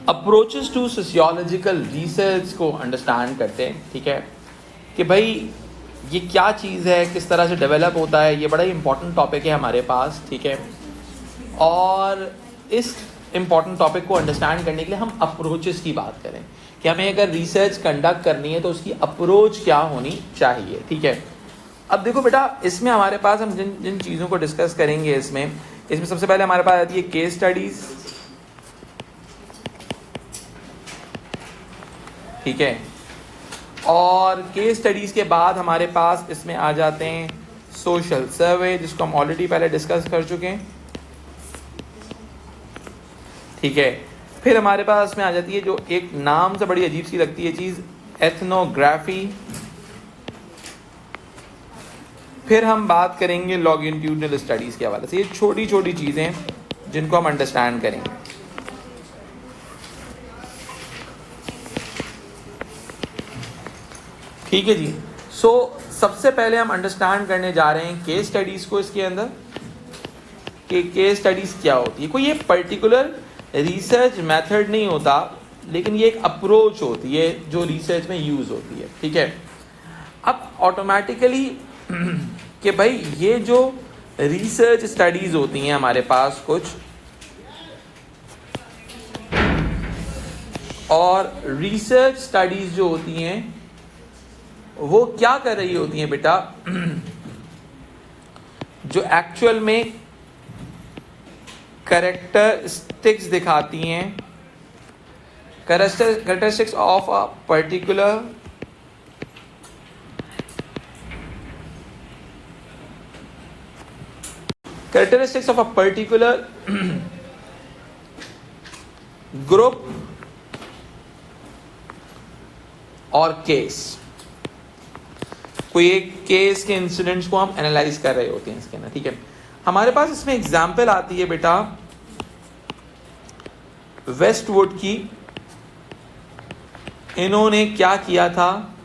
Approaches to sociological research को understand करते हैं, ठीक है, कि भाई ये क्या चीज़ है, किस तरह से डेवलप होता है, ये बड़ा ही इंपॉर्टेंट टॉपिक है हमारे पास, ठीक है। और इस इम्पॉर्टेंट टॉपिक को अंडरस्टैंड करने के लिए हम अप्रोचेस की बात करें कि हमें अगर रिसर्च कंडक्ट करनी है तो उसकी अप्रोच क्या होनी चाहिए, ठीक है। अब देखो बेटा, इसमें हमारे पास हम जिन जिन चीज़ों को डिस्कस करेंगे इसमें सबसे पहले हमारे पास आती है केस स्टडीज़, ठीक है। और केस स्टडीज़ के बाद हमारे पास इसमें आ जाते हैं सोशल सर्वे, जिसको हम ऑलरेडी पहले डिस्कस कर चुके हैं, ठीक है। फिर हमारे पास में आ जाती है जो एक नाम से बड़ी अजीब सी लगती है चीज़, एथनोग्राफी। फिर हम बात करेंगे लॉन्गिट्यूडिनल स्टडीज़ के हवाले से। ये छोटी छोटी चीज़ें जिनको हम अंडरस्टैंड करेंगे, ठीक है जी। सबसे पहले हम अंडरस्टैंड करने जा रहे हैं केस स्टडीज़ को। इसके अंदर कि केस स्टडीज़ क्या होती है। कोई ये पर्टिकुलर रिसर्च मेथड नहीं होता, लेकिन ये एक अप्रोच होती है जो रिसर्च में यूज़ होती है, ठीक है। अब ऑटोमेटिकली कि भाई ये जो रिसर्च स्टडीज़ होती हैं हमारे पास कुछ, और रिसर्च स्टडीज़ जो होती हैं वो क्या कर रही होती हैं बेटा, जो एक्चुअल में कैरेक्टरिस्टिक्स दिखाती हैं, characteristics of a particular group और केस। कोई एक केस के इंसिडेंट्स को हम एनालाइज कर रहे होते हैं इसके अंदर, ठीक है। हमारे पास इसमें एग्जाम्पल आती है बेटा वेस्टवुड की। इन्होंने क्या किया था,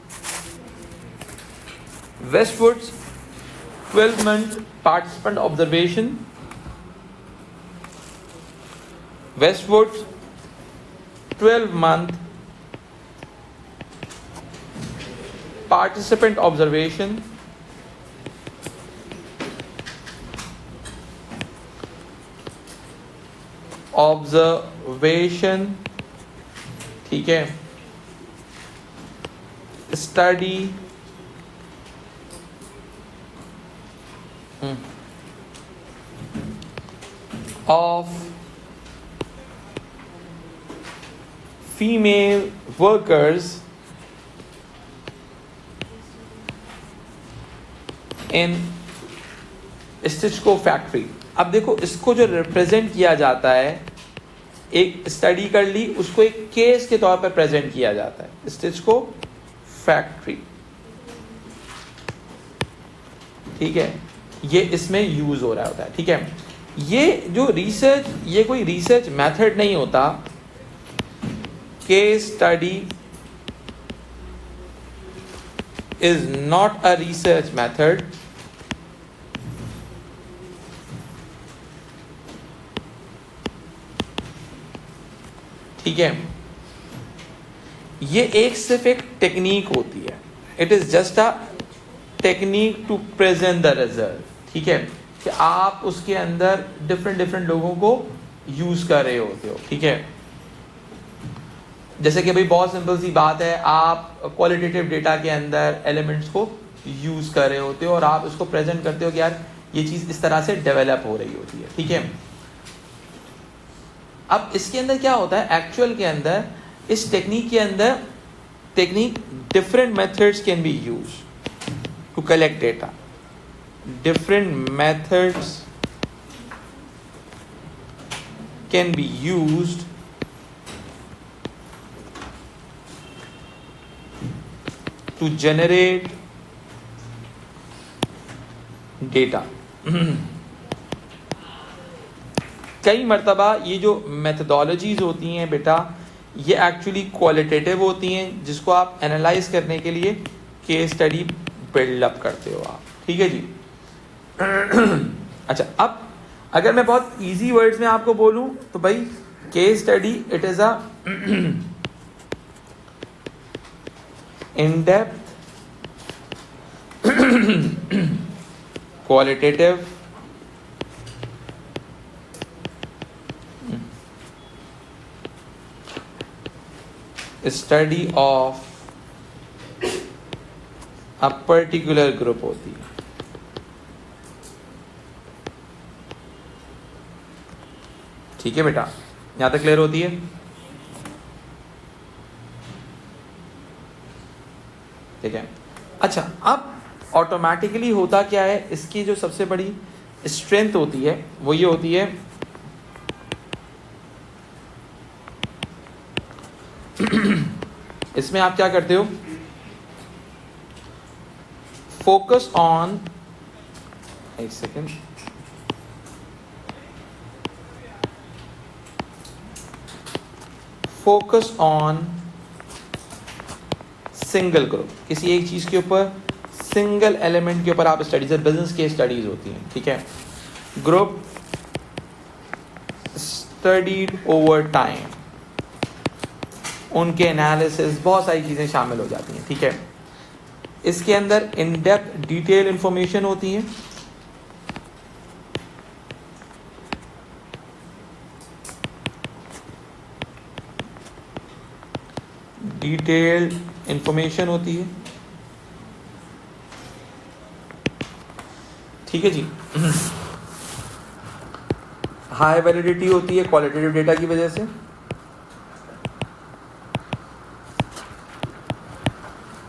Westwood 12 month participant observation, Westwood 12 month participant observation, ठीक है, study of female workers in Stitchco factory. अब देखो, इसको जो रिप्रेजेंट किया जाता है, एक स्टडी कर ली, उसको एक केस के तौर पर प्रेजेंट किया जाता है, स्टिचको फैक्ट्री, ठीक है। ये इसमें यूज हो रहा होता है, ठीक है। ये जो रिसर्च, ये कोई रिसर्च मेथड नहीं होता। Case study is not a research method, ठीक है। ये एक सिर्फ एक टेक्निक होती है, it is just a technique to present the result, ठीक है, कि आप उसके अंदर डिफरेंट लोगों को यूज कर रहे होते हो, ठीक है। जैसे कि भाई बहुत सिंपल सी बात है, आप क्वालिटेटिव डेटा के अंदर एलिमेंट्स को यूज कर रहे होते हो और आप उसको प्रेजेंट करते हो कि यार ये चीज इस तरह से डेवलप हो रही होती है, ठीक है। अब इसके अंदर क्या होता है, एक्चुअल के अंदर, इस टेक्निक के अंदर, technique different methods can be use to collect data, different methods can be used to generate data। कई मर्तबा ये जो मेथडोलॉजीज होती हैं बेटा, ये एक्चुअली क्वालिटेटिव होती हैं, जिसको आप एनालाइज करने के लिए केस स्टडी बिल्डअप करते हो आप, ठीक है जी। अच्छा, अब अगर मैं बहुत इजी वर्ड्स में आपको बोलूं तो भाई Case study, it is a in-depth, qualitative, study of a particular group होती है. ठीक है बेटा, यहां तक क्लियर होती है? ठीक है. अच्छा, अब ऑटोमेटिकली होता क्या है, इसकी जो सबसे बड़ी स्ट्रेंथ होती है वो ये होती है इसमें आप क्या करते हो, फोकस ऑन, एक second, focus on single group, किसी एक चीज के ऊपर, सिंगल एलिमेंट के ऊपर आप स्टडीज, बिजनेस की स्टडीज होती हैं. ठीक है. ग्रुप स्टडीड ओवर टाइम, उनके एनालिसिस, बहुत सारी चीजें शामिल हो जाती हैं. ठीक है. इसके अंदर इन डेप्थ डिटेल इंफॉर्मेशन होती है. डिटेल्ड इंफॉर्मेशन होती है. ठीक है जी. हाई वैलिडिटी होती है क्वालिटेटिव डेटा की वजह से.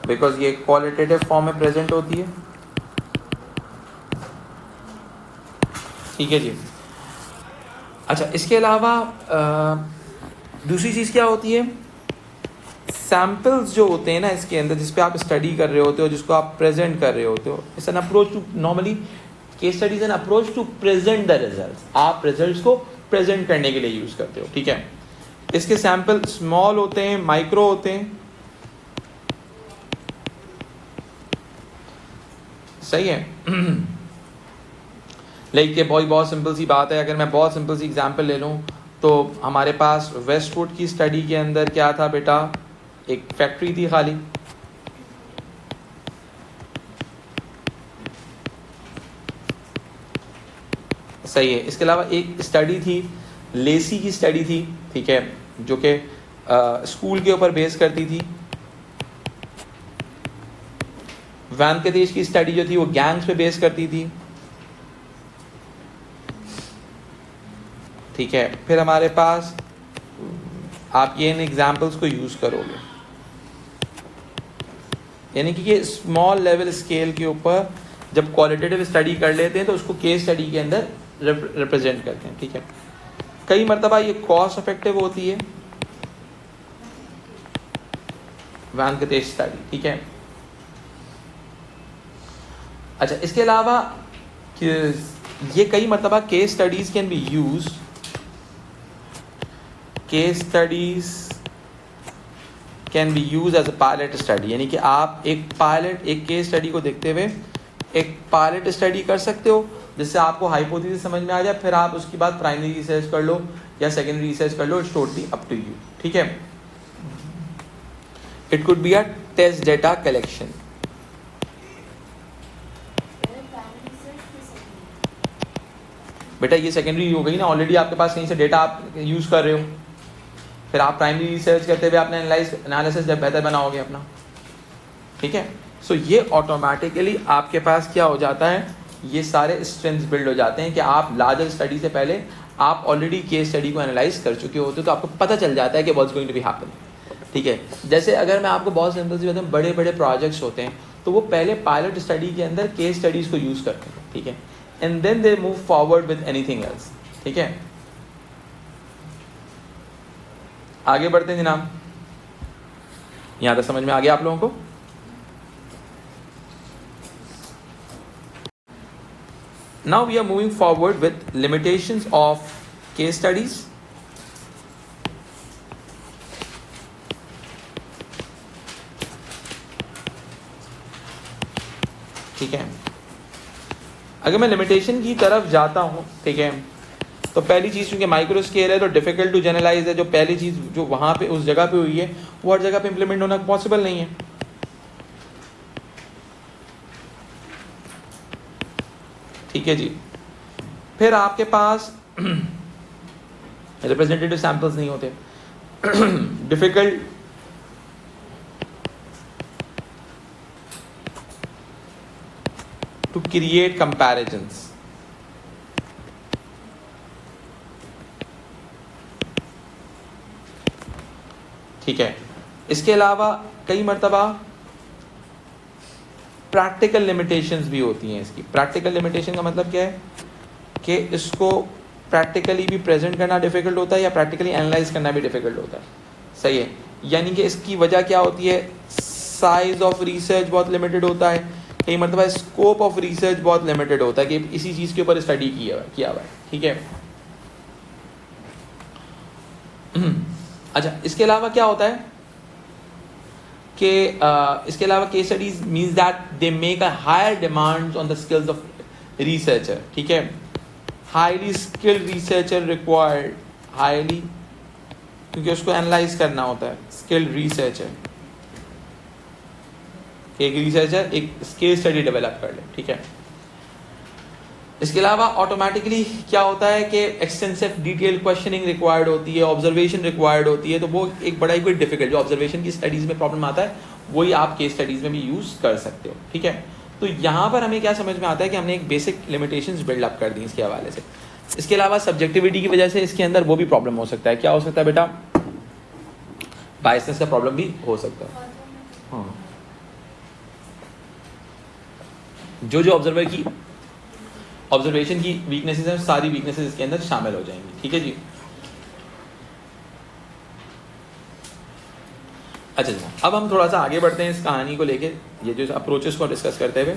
बिकॉज ये क्वालिटेटिव फॉर्म में प्रेजेंट होती है. ठीक है जी. अच्छा, इसके अलावा दूसरी चीज़ क्या होती है, सैम्पल्स जो होते हैं ना इसके अंदर, जिस पे आप स्टडी कर रहे होते हो, जिसको आप प्रेजेंट कर रहे होते हो, it's an approach to, normally case studies an approach to present the results. आप रिजल्ट्स को प्रेजेंट करने के लिए यूज करते हो. ठीक है. इसके सैंपल स्मॉल होते हैं, माइक्रो होते हैं. सही है. लाइक बहुत सिंपल सी बात है, अगर मैं बहुत सिंपल सी एग्जांपल ले लूँ तो हमारे पास वेस्टवुड की स्टडी के अंदर क्या था बेटा, एक फैक्ट्री थी खाली. सही है. इसके अलावा एक स्टडी थी, लेसी की स्टडी थी. ठीक है. जो कि स्कूल के ऊपर बेस करती थी. वेंकटेश की स्टडी जो थी वो गैंग्स पे बेस करती थी. ठीक है. फिर हमारे पास आप ये इन एग्जाम्पल्स को यूज करोगे, यानी कि ये स्मॉल लेवल स्केल के ऊपर जब क्वालिटेटिव स्टडी कर लेते हैं तो उसको केस स्टडी के अंदर रिप्रेजेंट करते हैं. ठीक है. कई मरतबा ये कॉस्ट इफेक्टिव होती है वेंकटेश स्टडी. ठीक है. अच्छा, इसके अलावा ये कई मरतबा case studies can be use, case studies can be use as a pilot study, यानी कि आप एक केस स्टडी को देखते हुए एक पायलट स्टडी कर सकते हो, जिससे आपको हाइपोथेसिस समझ में आ जाए. फिर आप उसके बाद प्राइमरी रिसर्च कर लो या सेकेंडरी रिसर्च कर लो. It's totally up to you. ठीक है. It could be a test data collection. बेटा ये सेकेंडरी हो गई ना, ऑलरेडी आपके पास कहीं से डेटा आप यूज कर रहे हो, फिर आप प्राइमरी रिसर्च करते हुए अपने एनालिसिस जब बेहतर बनाओगे अपना. ठीक है. सो ये ऑटोमेटिकली आपके पास क्या हो जाता है, ये सारे स्ट्रेंथ्स बिल्ड हो जाते हैं कि आप लार्जर स्टडी से पहले आप ऑलरेडी केस स्टडी को एनालाइज कर चुके होते हो, तो आपको पता चल जाता है कि what's going to be happen. ठीक है. जैसे अगर मैं आपको बहुत सिंपल सी बताऊं, बड़े बड़े प्रोजेक्ट्स होते हैं तो वो पहले पायलट स्टडी के अंदर केस स्टडीज को यूज करते हैं. ठीक है. And then they move forward with anything else. ठीक है. आगे बढ़ते हैं जनाब. यहां तक समझ में आ गया आप लोगों को? Now we are moving forward with limitations of case studies. ठीक है. अगर मैं लिमिटेशन की तरफ जाता हूं, ठीक है, तो पहली चीज़ क्योंकि माइक्रो स्केल है तो डिफिकल्ट टू जनरलाइज है, जो पहली चीज़ जो वहाँ पे उस जगह पे हुई है वो हर जगह पे इम्प्लीमेंट होना पॉसिबल नहीं है। ठीक है जी। फिर आपके पास रिप्रेजेंटेटिव सैंपल्स नहीं होते, डिफिकल्ट टू क्रिएट कंपैरिजंस। ठीक है। इसके अलावा कई मर्तबा प्रैक्टिकल लिमिटेशंस भी होती हैं इसकी। प्रैक्टिकल लिमिटेशन का मतलब क्या है कि इसको प्रैक्टिकली भी प्रेजेंट करना डिफिकल्ट होता है या प्रैक्टिकली एनालाइज करना भी डिफिकल्ट होता है। सही है। यानी कि इसकी वजह क्या होती है, साइज ऑफ रिसर्च बहुत लिमिटेड होता है, कई मरतबा स्कोप ऑफ रिसर्च बहुत लिमिटेड होता है कि इसी चीज़ के ऊपर स्टडी किया हुआ है। ठीक है। अच्छा, इसके अलावा क्या होता है कि इसके अलावा case studies means that they make a higher demands on the skills of researcher. ठीक है। Highly skilled researcher required, highly, क्योंकि उसको एनालाइज करना होता है। स्किल्ड रिसर्चर, एक रिसर्चर एक केस स्टडी डेवलप कर ले। ठीक है। इसके अलावा ऑटोमेटिकली क्या होता है कि एक्सटेंसिव डिटेल क्वेश्चनिंग रिक्वायर्ड होती है, ऑब्जर्वेशन रिक्वायर्ड होती है, तो वो एक बड़ा ही कोई डिफिकल्ट, जो ऑब्जर्वेशन की स्टडीज़ में प्रॉब्लम आता है वही आप केस स्टडीज़ में भी यूज़ कर सकते हो। ठीक है। तो यहाँ पर हमें क्या समझ में आता है कि हमने एक बेसिक लिमिटेशंस बिल्डअप कर दी इसके हवाले से। इसके अलावा सब्जेक्टिविटी की वजह से इसके अंदर वो भी प्रॉब्लम हो सकता है। क्या हो सकता है बेटा, बायसनेस का प्रॉब्लम भी हो सकता है। हाँ, जो ऑब्जर्वेशन की वीकनेसेस हैं सारी वीकनेसेस इसके अंदर शामिल हो जाएंगी। ठीक है जी। अच्छा जी, अब हम थोड़ा सा आगे बढ़ते हैं इस कहानी को लेके, ये जो अप्रोचेस को डिस्कस करते हुए।